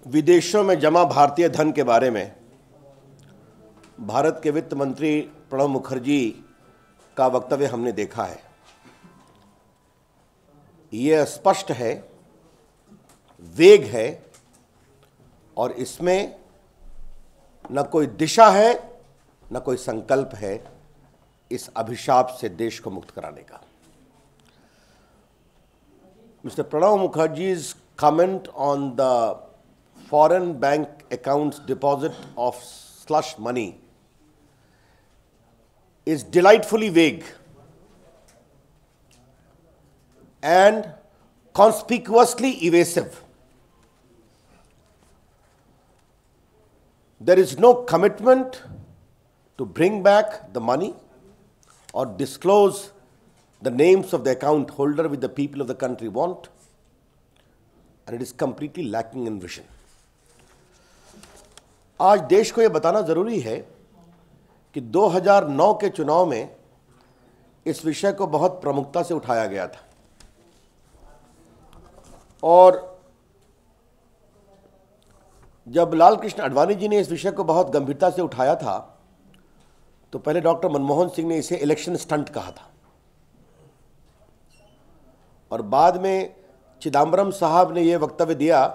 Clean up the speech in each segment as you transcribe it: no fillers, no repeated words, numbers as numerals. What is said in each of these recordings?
विदेशों में जमा भारतीय धन के बारे में भारत के वित्त मंत्री प्रणब मुखर्जी का वक्तव्य हमने देखा है। ये स्पष्ट है, वेग है और इसमें न कोई दिशा है न कोई संकल्प है इस अभिशाप से देश को मुक्त कराने का। Mr. Pranab Mukherjee's comment on the foreign bank accounts deposit of slush money is delightfully vague and conspicuously evasive. There is no commitment to bring back the money or disclose the names of the account holder which the people of the country want, and it is completely lacking in vision. आज देश को यह बताना जरूरी है कि 2009 के चुनाव में इस विषय को बहुत प्रमुखता से उठाया गया था और जब लाल कृष्ण आडवाणी जी ने इस विषय को बहुत गंभीरता से उठाया था तो पहले डॉक्टर मनमोहन सिंह ने इसे इलेक्शन स्टंट कहा था और बाद में चिदंबरम साहब ने यह वक्तव्य दिया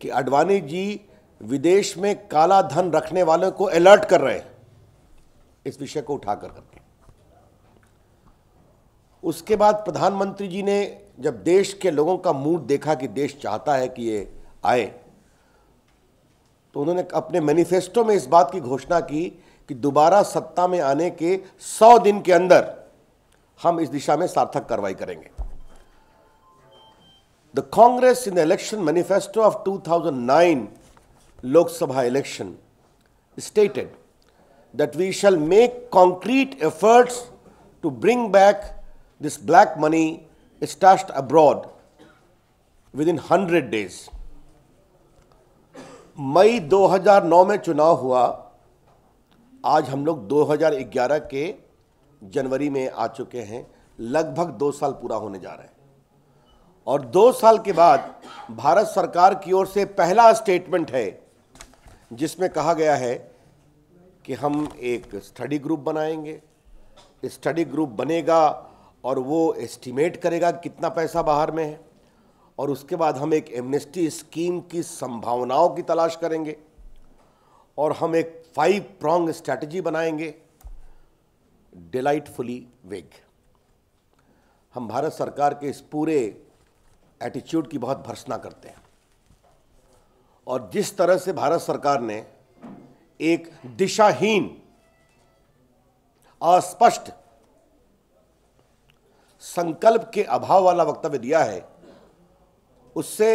कि आडवाणी जी विदेश में काला धन रखने वालों को अलर्ट कर रहे हैं इस विषय को उठाकर करके। उसके बाद प्रधानमंत्री जी ने जब देश के लोगों का मूड देखा कि देश चाहता है कि ये आए तो उन्होंने अपने मैनिफेस्टो में इस बात की घोषणा की कि दोबारा सत्ता में आने के 100 दिन के अंदर हम इस दिशा में सार्थक कार्रवाई करेंगे। The Congress in the election manifesto of 2009 Lok Sabha election stated that we shall make concrete efforts to bring back this black money stashed abroad within 100 days. मई 2009 में चुनाव हुआ, आज हम लोग 2011 के जनवरी में आ चुके हैं, लगभग 2 साल पूरा होने जा रहे हैं और 2 साल के बाद भारत सरकार की ओर से पहला स्टेटमेंट है जिसमें कहा गया है कि हम एक स्टडी ग्रुप बनाएंगे। स्टडी ग्रुप बनेगा और वो एस्टिमेट करेगा कितना पैसा बाहर में है और उसके बाद हम एक एमनेस्टी स्कीम की संभावनाओं की तलाश करेंगे और हम एक 5 प्रॉन्ग स्ट्रैटेजी बनाएंगे। डिलाइटफुली वेग। हम भारत सरकार के इस पूरे एटीट्यूड की बहुत भर्त्सना करते हैं और जिस तरह से भारत सरकार ने एक दिशाहीन, अस्पष्ट, संकल्प के अभाव वाला वक्तव्य दिया है, उससे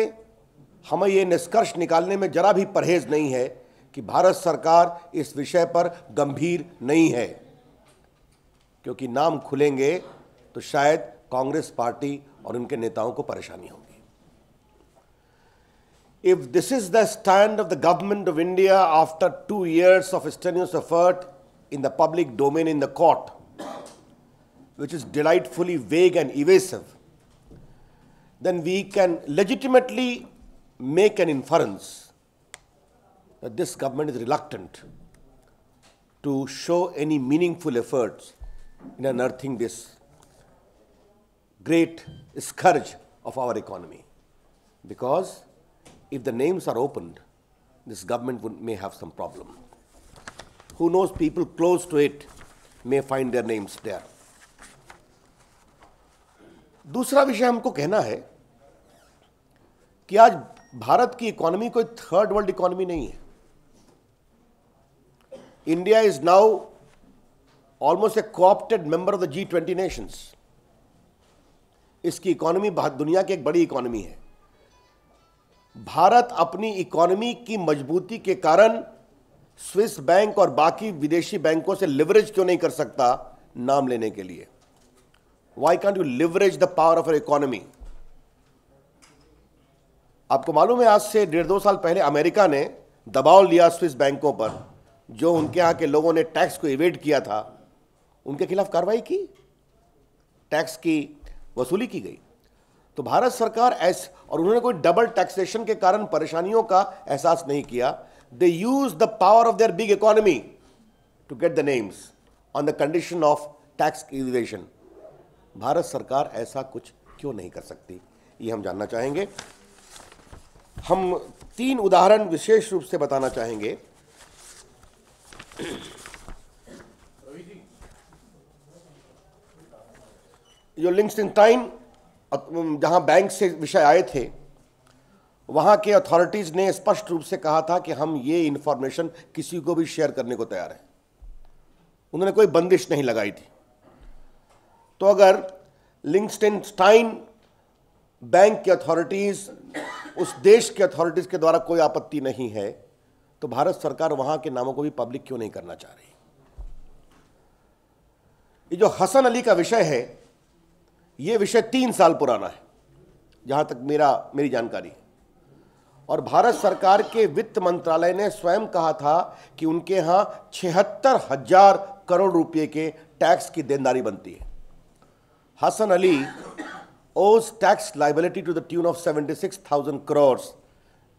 हमें यह निष्कर्ष निकालने में जरा भी परहेज नहीं है कि भारत सरकार इस विषय पर गंभीर नहीं है, क्योंकि नाम खुलेंगे तो शायद कांग्रेस पार्टी और उनके नेताओं को परेशानी होगी। If this is the stand of the government of India after 2 years of strenuous effort in the public domain in the court, which is delightfully vague and evasive, then we can legitimately make an inference that this government is reluctant to show any meaningful efforts in unearthing this great scourge of our economy. Because if the names are opened, this government may have some problem. Who knows, people close to it may find their names there. दूसरा विषय हमको कहना है कि आज भारत की economy कोई third world economy नहीं है। India is now almost A co-opted member of the G20 Nations. इसकी इकोनॉमी दुनिया की एक बड़ी इकोनॉमी है। भारत अपनी इकोनॉमी की मजबूती के कारण स्विस बैंक और बाकी विदेशी बैंकों से लिवरेज क्यों नहीं कर सकता नाम लेने के लिए? Why can't you leverage the power of our economy? आपको मालूम है आज से 1.5-2 साल पहले अमेरिका ने दबाव लिया स्विस बैंकों पर, जो उनके यहाँ के लोगों ने टैक्स को इवेड किया था, उनके खिलाफ कार्रवाई की, टैक्स की वसूली की गई। तो भारत सरकार ऐसे, और उन्होंने कोई डबल टैक्सेशन के कारण परेशानियों का एहसास नहीं किया। They use the power of their big economy to get the names on the condition of tax evasion. Bharat सरकार ऐसा कुछ क्यों नहीं कर सकती, ये हम जानना चाहेंगे। हम 3 उदाहरण विशेष रूप से बताना चाहेंगे। जो लिंक्सटाइन जहां बैंक से विषय आए थे, वहां के अथॉरिटीज ने स्पष्ट रूप से कहा था कि हम ये इंफॉर्मेशन किसी को भी शेयर करने को तैयार हैं। उन्होंने कोई बंदिश नहीं लगाई थी। तो अगर लिंक्सटाइन बैंक के अथॉरिटीज, उस देश के अथॉरिटीज के द्वारा कोई आपत्ति नहीं है, तो भारत सरकार वहां के नामों को भी पब्लिक क्यों नहीं करना चाह रही? ये जो हसन अली का विषय है, ये विषय 3 साल पुराना है जहां तक मेरी जानकारी है, और भारत सरकार के वित्त मंत्रालय ने स्वयं कहा था कि उनके यहां 76,000 करोड़ रुपए के टैक्स की देनदारी बनती है। Hasan Ali owes tax liability to the tune of 76,000 crores.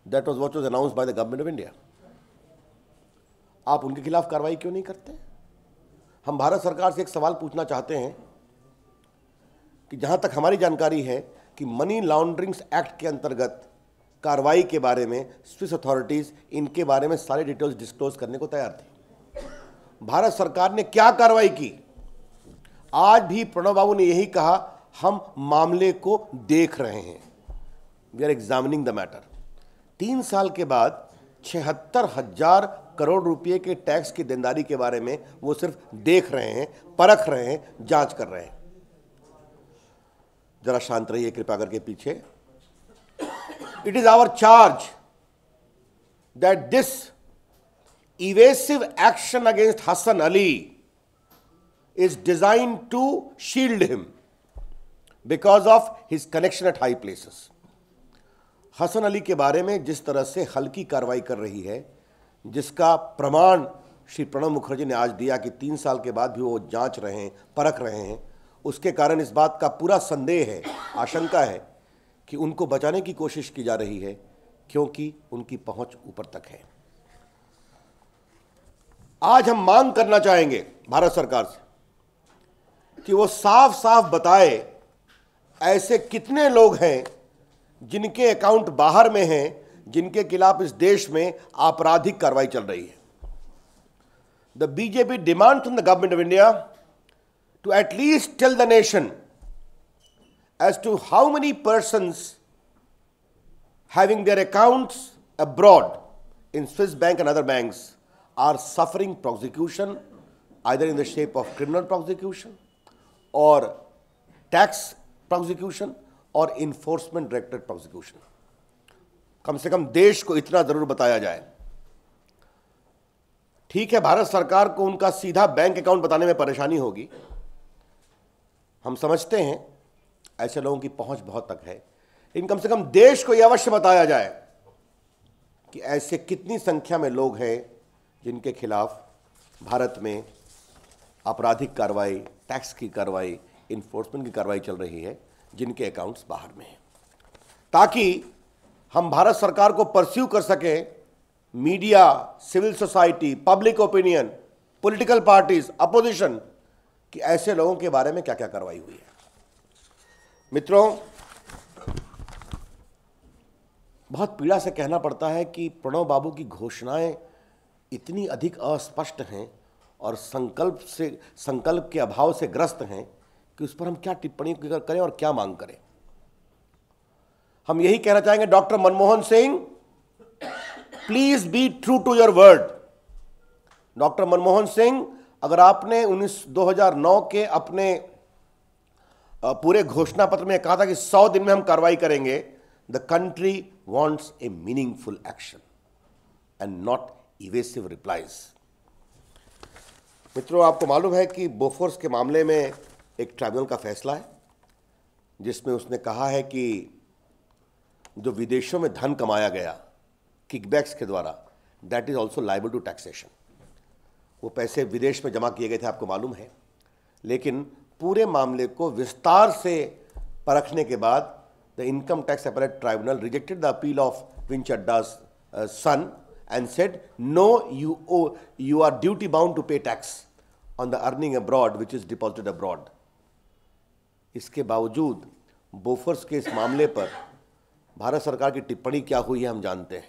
That was what was announced by the government of India. आप उनके खिलाफ कार्रवाई क्यों नहीं करते? हम भारत सरकार से एक सवाल पूछना चाहते हैं कि जहां तक हमारी जानकारी है कि मनी लॉन्ड्रिंग्स एक्ट के अंतर्गत कार्रवाई के बारे में स्विस अथॉरिटीज इनके बारे में सारे डिटेल्स डिस्क्लोज करने को तैयार थी। भारत सरकार ने क्या कार्रवाई की? आज भी प्रणब बाबू ने यही कहा, हम मामले को देख रहे हैं, we are examining the matter. 3 साल के बाद 76,000 करोड़ रुपए के टैक्स की देनदारी के बारे में वो सिर्फ देख रहे हैं, परख रहे हैं, जांच कर रहे हैं। जरा शांत रहिए कृपया करके पीछे। It is our charge that this evasive action against Hasan Ali is designed to shield him because of his connection at high places. Hasan Ali के बारे में जिस तरह से हल्की कार्रवाई कर रही है, जिसका प्रमाण श्री प्रणब मुखर्जी ने आज दिया कि 3 साल के बाद भी वो जांच रहे हैं, परख रहे हैं, उसके कारण इस बात का पूरा संदेह है, आशंका है कि उनको बचाने की कोशिश की जा रही है, क्योंकि उनकी पहुंच ऊपर तक है। आज हम मांग करना चाहेंगे भारत सरकार से कि वो साफ साफ बताए ऐसे कितने लोग हैं जिनके अकाउंट बाहर में हैं, जिनके खिलाफ इस देश में आपराधिक कार्रवाई चल रही है। The BJP demand from the government of India to at least tell the nation as to how many persons having their accounts abroad in Swiss bank and other banks are suffering prosecution either in the shape of criminal prosecution और tax prosecution और enforcement directorate prosecution. कम से कम देश को इतना जरूर बताया जाए। ठीक है, भारत सरकार को उनका सीधा बैंक अकाउंट बताने में परेशानी होगी, हम समझते हैं, ऐसे लोगों की पहुंच बहुत तक है, लेकिन कम से कम देश को यह अवश्य बताया जाए कि ऐसे कितनी संख्या में लोग हैं जिनके खिलाफ भारत में आपराधिक कार्रवाई, टैक्स की कार्रवाई, इन्फोर्समेंट की कार्रवाई चल रही है, जिनके अकाउंट्स बाहर में हैं, ताकि हम भारत सरकार को परस्यू कर सकें। Media, civil society, public opinion, political parties, opposition, कि ऐसे लोगों के बारे में क्या क्या कार्रवाई हुई है। मित्रों, बहुत पीड़ा से कहना पड़ता है कि प्रणब बाबू की घोषणाएं इतनी अधिक अस्पष्ट हैं और संकल्प के अभाव से ग्रस्त हैं कि उस पर हम क्या टिप्पणी करें और क्या मांग करें। हम यही कहना चाहेंगे, doctor Manmohan Singh, please be true to your word. Doctor Manmohan Singh, अगर आपने 2009 के अपने पूरे घोषणा पत्र में कहा था कि 100 दिन में हम कार्रवाई करेंगे, the country wants A meaningful action and not evasive replies. मित्रों, आपको मालूम है कि बोफोर्स के मामले में एक ट्राइब्यूनल का फैसला है जिसमें उसने कहा है कि जो विदेशों में धन कमाया गया किकबैक्स के द्वारा, that is also liable to taxation. वो पैसे विदेश में जमा किए गए थे, आपको मालूम है, लेकिन पूरे मामले को विस्तार से परखने के बाद the Income Tax Appellate Tribunal rejected the appeal of Vinod Chadda's son and said, no, you are duty bound to pay tax on the earning abroad which is deposited abroad. इसके बावजूद बोफर्स के इस मामले पर भारत सरकार की टिप्पणी क्या हुई है हम जानते हैं।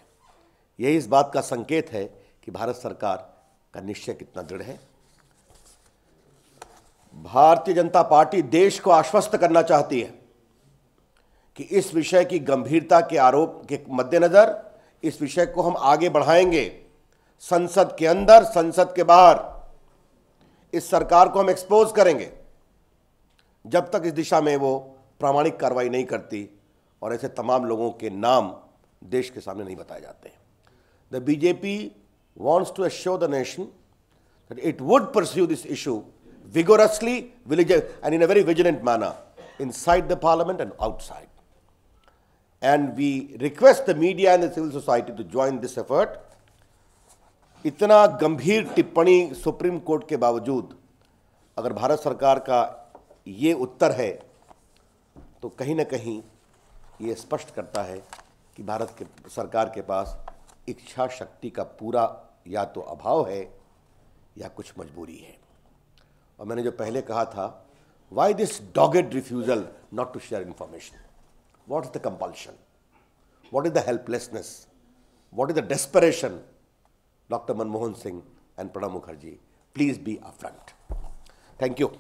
यही इस बात का संकेत है कि भारत सरकार का निश्चय कितना दृढ़ है। भारतीय जनता पार्टी देश को आश्वस्त करना चाहती है कि इस विषय की गंभीरता के आरोप के मद्देनजर इस विषय को हम आगे बढ़ाएंगे। संसद के अंदर, संसद के बाहर इस सरकार को हम एक्सपोज करेंगे जब तक इस दिशा में वो प्रामाणिक कार्रवाई नहीं करती और ऐसे तमाम लोगों के नाम देश के सामने नहीं बताए जाते। The BJP wants to assure the nation that it would pursue this issue vigorously and in a very vigilant manner inside the parliament and outside. And we request the media and the civil society to join this effort. इतना गंभीर टिप्पणी supreme court के बावजूद अगर भारत सरकार का ये उत्तर है तो कहीं ना कहीं ये स्पष्ट करता है कि भारत के सरकार के पास इच्छा शक्ति का पूरा या तो अभाव है या कुछ मजबूरी है। और मैंने जो पहले कहा था, why this dogged refusal not to share information, what is the compulsion, what is the helplessness, what is the desperation? Doctor Manmohan Singh and Pranab Mukherjee, please be upfront. Thank you.